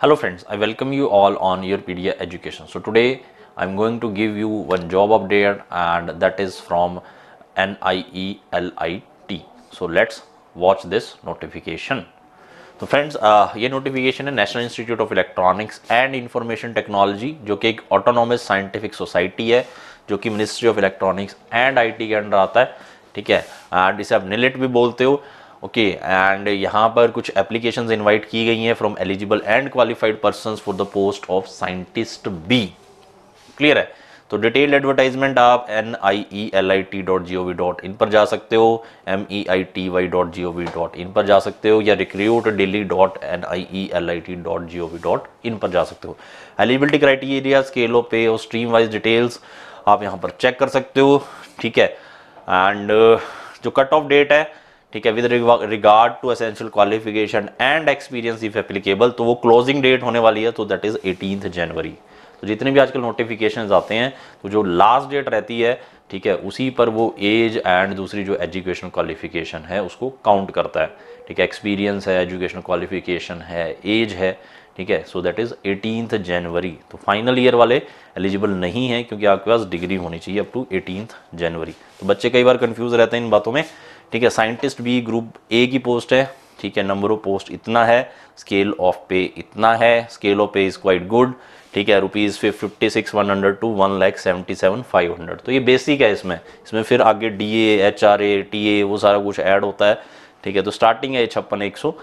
Hello friends, I welcome you all on Europedia Education. So today I'm going to give you one job update and that is from NIELIT. So let's watch this notification. तो friends ये notification है national institute of electronics and information technology, जो कि एक autonomous scientific society है जो कि ministry of electronics and IT के अंडर आता है। ठीक है, एंड इसे आप निलिट भी बोलते हो। ओके, एंड यहाँ पर कुछ एप्लीकेशंस इनवाइट की गई हैं from eligible and qualified persons for the post of scientist B. Clear है? तो डिटेल्ड एडवर्टाइजमेंट आप NIELIT.gov.in पर जा सकते हो, MEITY.gov.in पर जा सकते हो, या recruit.delhi.NIELIT.gov.in पर जा सकते हो। एलिजिबिलिटी क्राइटेरिया, स्केल ऑफ पे और स्ट्रीम वाइज डिटेल्स आप यहाँ पर चेक कर सकते हो। ठीक है, एंड जो कट ऑफ डेट है, ठीक है, with regard to essential qualification and experience if applicable, तो वो क्लोजिंग डेट होने वाली है, तो दैट इज 18 जनवरी। तो जितने भी आजकल नोटिफिकेशंस आते हैं तो जो लास्ट डेट रहती है, ठीक है, उसी पर वो एज एंड दूसरी जो एजुकेशन क्वालिफिकेशन है उसको काउंट करता है। ठीक है, एक्सपीरियंस है, एजुकेशन क्वालिफिकेशन है, एज है। ठीक है, सो दैट इज 18 जनवरी। तो फाइनल ईयर वाले एलिजिबल नहीं है क्योंकि आपके पास डिग्री होनी चाहिए अप टू 18 जनवरी। तो बच्चे कई बार कंफ्यूज रहते हैं इन बातों में। ठीक है, साइंटिस्ट बी ग्रुप ए की पोस्ट है। ठीक है, नंबर ऑफ पोस्ट इतना है, स्केल ऑफ पे इतना है, स्केल ऑफ पे इज क्वाइट गुड। ठीक है, ₹56,100 to 1,77,500। तो ये बेसिक है। इसमें फिर आगे DA, HRA, TA वो सारा कुछ ऐड होता है। ठीक है, तो स्टार्टिंग है 56,100।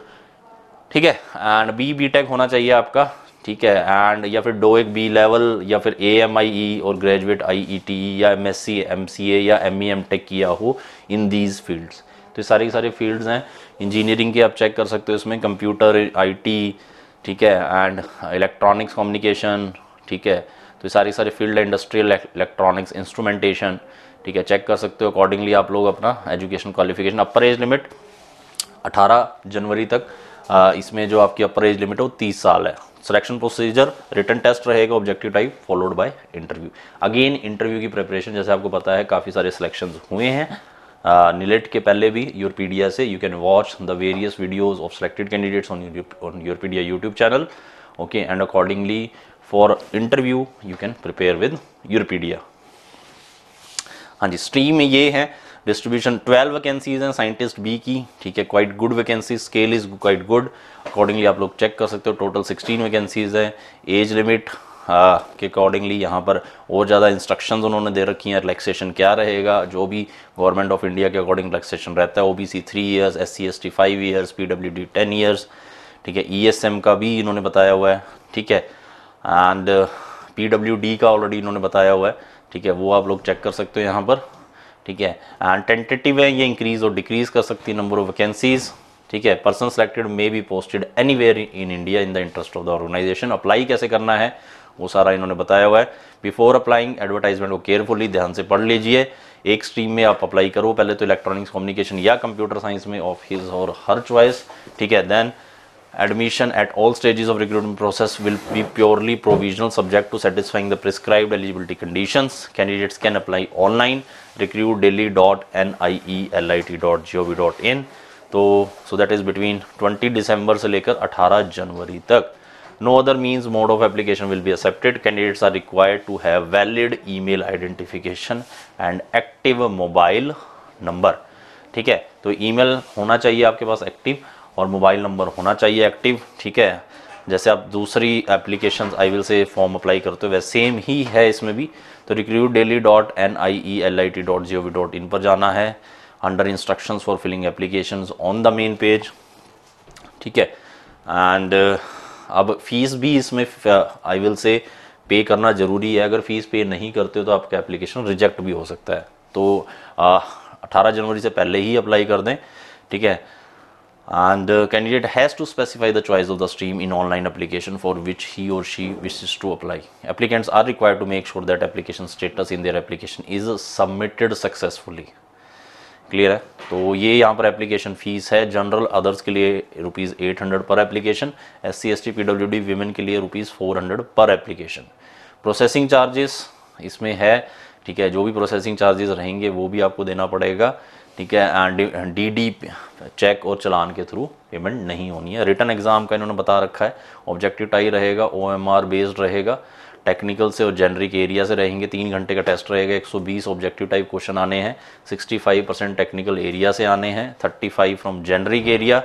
ठीक है, एंड BTech होना चाहिए आपका। ठीक है, एंड या फिर डोएक बी लेवल या फिर AMIE और ग्रेजुएट IET या MSc MCA या ME MTech किया हो इन दीज फील्ड्स। तो ये सारी फील्ड्स हैं। इंजीनियरिंग के आप चेक कर सकते हो, इसमें कंप्यूटर IT, ठीक है, एंड इलेक्ट्रॉनिक्स कम्युनिकेशन। ठीक है, तो ये सारी फील्ड है, इंडस्ट्रियल इलेक्ट्रॉनिक्स इंस्ट्रूमेंटेशन। ठीक है, चेक कर सकते हो अकॉर्डिंगली आप लोग अपना एजुकेशन क्वालिफिकेशन। अपर एज लिमिट 18 जनवरी तक, इसमें जो आपकी अपर एज लिमिट है वो 30 साल है। सिलेक्शन प्रोसीजर रिटन टेस्ट रहेगा, objective type followed by interview. Again interview की प्रिपरेशन, जैसे आपको पता है काफ़ी सारे सिलेक्शंस हुए हैं निलेट के पहले भी यूरोपीडिया से। You can watch the various videos of selected candidates on Europedia YouTube channel. Okay, and accordingly for interview you can prepare with Europedia. हाँ जी, स्ट्रीम ये है, डिस्ट्रीब्यूशन 12 वैकेंसीज हैं साइंटिस्ट बी की। ठीक है, quite good vacancy, scale is quite good. Accordingly आप लोग चेक कर सकते हो। टोटल 16 वैकेंसीज हैं। एज लिमिट के अकॉर्डिंगली यहाँ पर और ज़्यादा इंस्ट्रक्शंस उन्होंने दे रखी हैं। रिलैक्सेशन क्या रहेगा, जो भी गवर्नमेंट ऑफ इंडिया के अकॉर्डिंग रिलैक्सेशन रहता है। OBC 3 years, SC ST 5 years, PWD 10 years. ठीक है, ESM का भी इन्होंने बताया हुआ है। ठीक है, एंड PWD का ऑलरेडी इन्होंने बताया हुआ है। ठीक है, वो आप लोग चेक कर सकते हो यहाँ पर। ठीक है, एंड टेंटेटिव है, ये इंक्रीज और डिक्रीज कर सकती है नंबर ऑफ वैकेंसीज। ठीक है, person selected may be posted anywhere in India in the interest of the organisation. Apply कैसे करना है वो सारा इन्होंने बताया हुआ है। बिफोर अप्लाइंग एडवर्टाइजमेंट को केयरफुली ध्यान से पढ़ लीजिए। एक स्ट्रीम में आप अप्लाई करो, पहले तो इलेक्ट्रॉनिक्स कम्युनिकेशन या कंप्यूटर साइंस में ऑफ हिज और हर चॉइस। ठीक है, then admission at all stages of recruitment process will be purely provisional, subject to satisfying the prescribed eligibility conditions. Candidates can apply online, recruit.delhi.NIELIT.gov.in। तो so that is between 20 दिसंबर से लेकर 18 जनवरी तक। No other means mode of application will be accepted. Candidates are required to have valid email identification and active mobile number। ठीक है, तो email होना चाहिए आपके पास एक्टिव और मोबाइल नंबर होना चाहिए एक्टिव। ठीक है, जैसे आप दूसरी applications I will say form apply करते हो वैसे सेम ही है इसमें भी। तो recruit.delhi.NIELIT.gov.in पर जाना है, under instructions for filling applications on the main page. ठीक है, एंड अब फीस भी इसमें आई विल से पे करना ज़रूरी है। अगर फीस पे नहीं करते हो तो आपका एप्लीकेशन रिजेक्ट भी हो सकता है। तो 18 जनवरी से पहले ही अप्लाई कर दें। ठीक है, and candidate has to specify the choice of the stream in online application for which he or she wishes to apply. Applicants are required to make sure that application status in their application is submitted successfully। Clear है? तो ये यहाँ पर application fees है। General others के लिए ₹800 पर application, SC ST PWD women के लिए ₹400 पर एप्लीकेशन। प्रोसेसिंग चार्जेस इसमें है। ठीक है, जो भी प्रोसेसिंग चार्जेस रहेंगे वो भी आपको देना पड़ेगा। ठीक है, एंड DD चेक और चलान के थ्रू पेमेंट नहीं होनी है। रिटन एग्जाम का इन्होंने बता रखा है, ऑब्जेक्टिव टाइप रहेगा, OMR बेस्ड रहेगा, टेक्निकल से और जेनरिक एरिया से रहेंगे, 3 घंटे का टेस्ट रहेगा, 120 ऑब्जेक्टिव टाइप क्वेश्चन आने हैं, 65% टेक्निकल एरिया से आने हैं, 35 फ्रॉम जेनरिक एरिया,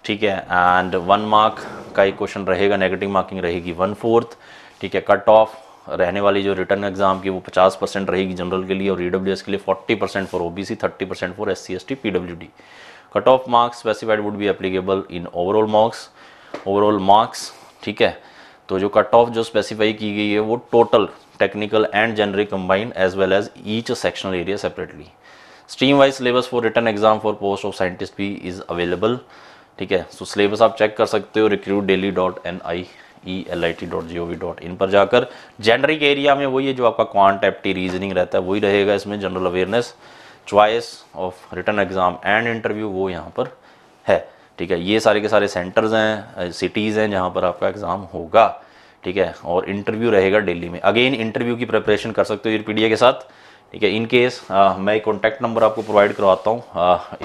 ठीक है, एंड 1 मार्क का एक क्वेश्चन रहेगा, नेगेटिव मार्किंग रहेगी 1/4, ठीक है। कट ऑफ रहने वाली जो रिटर्न एग्जाम की वो 50% रहेगी जनरल के लिए, और EWS के लिए 40% for OBC, 30% for SC ST PWD। Cut off marks specified would be applicable in overall marks, ठीक है। तो जो कट ऑफ जो स्पेसिफाई की गई है वो total technical and generic combined as well as each sectional area separately. Stream wise syllabus for written exam for post of scientist भी इज अवेलेबल, ठीक है। सो सिलेबस आप चेक कर सकते हो recruitdaily.nielt.gov.in पर जाकर। जेनरिक एरिया में वही है जो आपका क्वांट, एप्टी, रीजनिंग रहता है, वही रहेगा इसमें। General awareness, choice of return exam and interview वो यहाँ पर है, ठीक है। ये सारे के सारे सेंटर्स हैं, सिटीज़ हैं जहाँ पर आपका एग्ज़ाम होगा, ठीक है। और इंटरव्यू रहेगा दिल्ली में। अगेन इंटरव्यू की प्रिपरेशन कर सकते हो यूरपीडिया के साथ, ठीक है। इन केस मैं एक कॉन्टैक्ट नंबर आपको प्रोवाइड करवाता हूँ,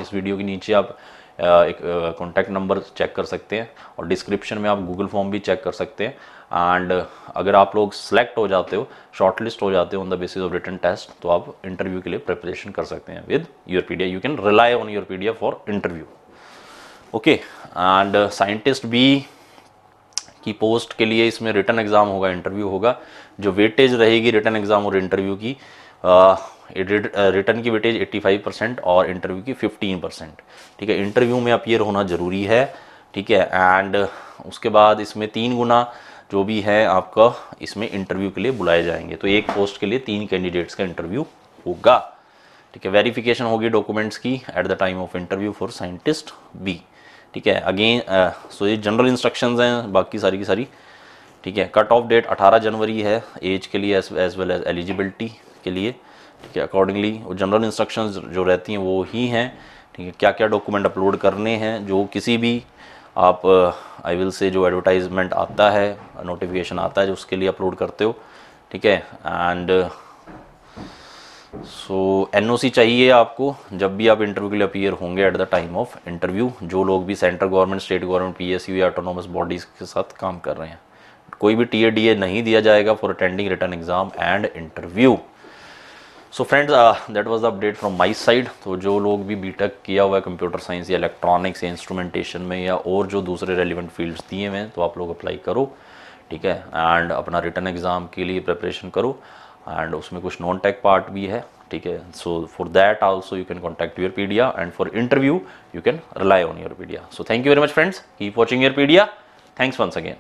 इस वीडियो के नीचे आप एक कॉन्टैक्ट नंबर चेक कर सकते हैं, और डिस्क्रिप्शन में आप गूगल फॉर्म भी चेक कर सकते हैं। एंड अगर आप लोग सेलेक्ट हो जाते हो, शॉर्टलिस्ट हो जाते हो on the basis of written test, तो आप इंटरव्यू के लिए प्रिपरेशन कर सकते हैं with Europedia. You can rely on Europedia for interview, okay. And scientist B की पोस्ट के लिए इसमें रिटन एग्जाम होगा, इंटरव्यू होगा। जो वेटेज रहेगी रिटन एग्जाम और इंटरव्यू की, रिटन की वेटेज 85% और इंटरव्यू की 15%, ठीक है। इंटरव्यू में अपीयर होना जरूरी है, ठीक है। एंड उसके बाद इसमें 3 गुना जो भी है आपका इसमें इंटरव्यू के लिए बुलाए जाएंगे। तो एक पोस्ट के लिए 3 कैंडिडेट्स का इंटरव्यू होगा, ठीक है। वेरिफिकेशन होगी डॉक्यूमेंट्स की at the time of interview for scientist B, ठीक है। अगेन सो ये जनरल इंस्ट्रक्शंस हैं, बाकी सारी की सारी, ठीक है। कट ऑफ डेट 18 जनवरी है एज के लिए एज वेल एज एलिजिबिलिटी के लिए, ठीक है। अकॉर्डिंगली वो जनरल इंस्ट्रक्शंस जो रहती हैं वो ही हैं, ठीक है। क्या क्या डॉक्यूमेंट अपलोड करने हैं, जो किसी भी आप आई विल से जो एडवर्टाइजमेंट आता है, नोटिफिकेशन आता है जो उसके लिए अपलोड करते हो, ठीक है। एंड सो NOC चाहिए आपको जब भी आप इंटरव्यू के लिए अपीयर होंगे eight the time of interview. जो लोग भी central government, state government, PSU या ऑटोनोमस बॉडीज़ के साथ काम कर रहे हैं, कोई भी TA नहीं दिया जाएगा for attending written exam and interview. So friends, that was the update from my side. तो जो लोग भी BTech किया हुआ है कंप्यूटर साइंस या इलेक्ट्रॉनिक्स या इंस्ट्रूमेंटेशन में, या और जो दूसरे रेलिवेंट फील्ड्स दिए हुए हैं, तो आप लोग अप्लाई करो, ठीक है। एंड अपना रिटन एग्ज़ाम के लिए प्रिपरेशन करो, एंड उसमें कुछ नॉन टेक पार्ट भी है, ठीक है। So for that also you can contact Europedia, and for interview you can rely on Europedia. So thank you very much friends, keep watching Europedia. Thanks once again.